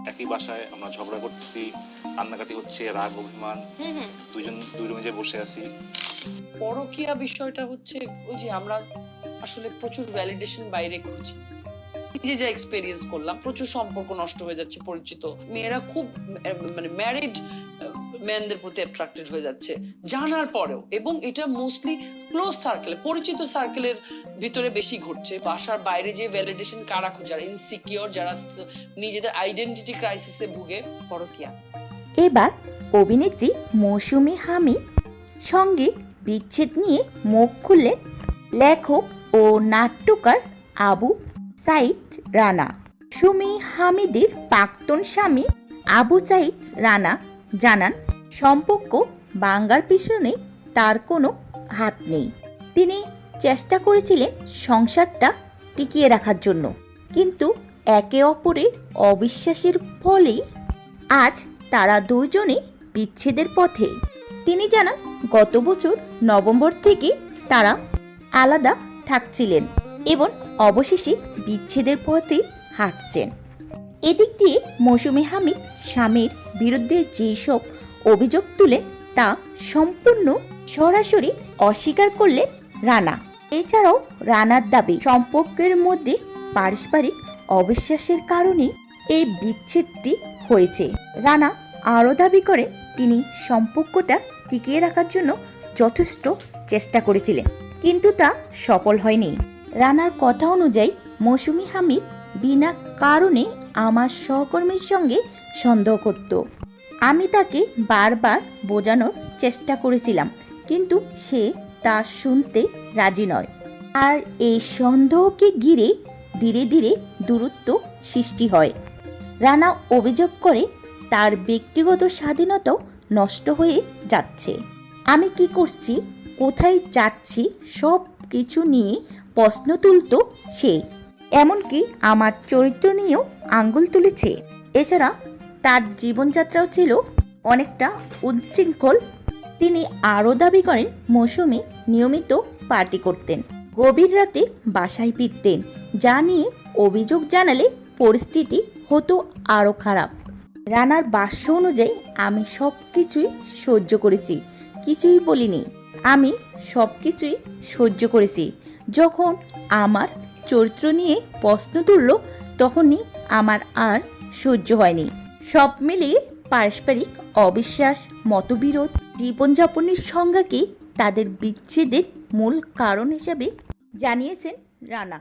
একই বাসায় আমরা ঝগড়া করতেছি, কান্নাকাটি হচ্ছে, রাগ অভিমান, দুই রুমে যে বসে আছি। পরকীয়া বিষয়টা হচ্ছে ওই যে আমরা আসলে প্রচুর ভ্যালিডেশন বাইরে খুঁজি। যে যা এক্সপেরিয়েন্স করলাম, প্রচুর সম্পর্ক নষ্ট হয়ে যাচ্ছে। পরিচিত মেয়েরা খুব মানে ম্যারিড মেনদের প্রতি অ্যাট্রাক্টেড হয়ে যাচ্ছে জানার পরেও, এবং এটা মোস্টলি ক্লোজ সার্কেলে, পরিচিত সার্কেলের ভিতরে বেশি ঘটছে। বাসার বাইরে যে ভ্যালিডেশন কারা খোঁজে, যারা ইনসিকিউর, যারা নিজেদের আইডেন্টিটি ক্রাইসিসে ভুগে, পরকীয়া। এবার অভিনেত্রী মৌসুমী হামিদ সঙ্গে বিচ্ছেদ নিয়ে মুখ খুললেন লেখক ও নাট্যকার আবু সাইদ রানা। মৌসুমী হামিদের প্রাক্তন স্বামী আবু সাইদ রানা জানান, সম্পর্ক ভাঙার পিছনে তার কোনো হাত নেই। তিনি চেষ্টা করেছিলেন সংসারটা টিকিয়ে রাখার জন্য, কিন্তু একে অপরের অবিশ্বাসের ফলেই আজ তারা দুজনেই বিচ্ছেদের পথে। তিনি জানান, গত বছর নভেম্বর থেকে তারা আলাদা থাকছিলেন এবং অবশেষে বিচ্ছেদের পথে হাঁটছেন। এদিক দিয়ে মৌসুমী হামিদ স্বামীর বিরুদ্ধে যেসব অভিযোগ তুলেন তা সম্পূর্ণ সরাসরি অস্বীকার করলেন রানা। এছাড়াও রানার দাবি, সম্পর্কের মধ্যে পারস্পরিক অবিশ্বাসের কারণে এই বিচ্ছেদটি হয়েছে। রানা আরও দাবি করেন, তিনি সম্পর্কটা টিকিয়ে রাখার জন্য যথেষ্ট চেষ্টা করেছিলেন, কিন্তু তা সফল হয়নি। রানার কথা অনুযায়ী মৌসুমী হামিদ বিনা কারণে আমার সহকর্মীর সঙ্গে সন্দেহ করত। আমি তাকে বারবার বোঝানোর চেষ্টা করেছিলাম, কিন্তু সে তা শুনতে রাজি নয়। আর এই সন্দেহকে ঘিরে ধীরে ধীরে দূরত্ব সৃষ্টি হয়। রানা অভিযোগ করে, তার ব্যক্তিগত স্বাধীনতাও নষ্ট হয়ে যাচ্ছে। আমি কি করছি, কোথায় যাচ্ছি, সব কিছু নিয়ে প্রশ্ন তুলত সে। এমনকি আমার চরিত্র নিয়েও আঙ্গুল তুলেছে। এছাড়া তার জীবনযাত্রাও ছিল অনেকটা উচ্ছৃঙ্খল। তিনি আরও দাবি করেন, মৌসুমী নিয়মিত পার্টি করতেন, গভীর রাতে বাসায় ফিরতেন, যা নিয়ে অভিযোগ জানালে পরিস্থিতি হতো আরও খারাপ। রানার ভাষ্য অনুযায়ী, আমি সব কিছুই সহ্য করেছি, কিছুই বলিনি। আমি সব কিছুই সহ্য করেছি। যখন আমার চরিত্র নিয়ে প্রশ্ন তুলল, তখনই আমার আর সহ্য হয়নি। সব মিলিয়ে পারস্পরিক অবিশ্বাস, মতবিরোধ, জীবনযাপনের সংজ্ঞাকে তাদের বিচ্ছেদের মূল কারণ হিসেবে জানিয়েছেন রানা।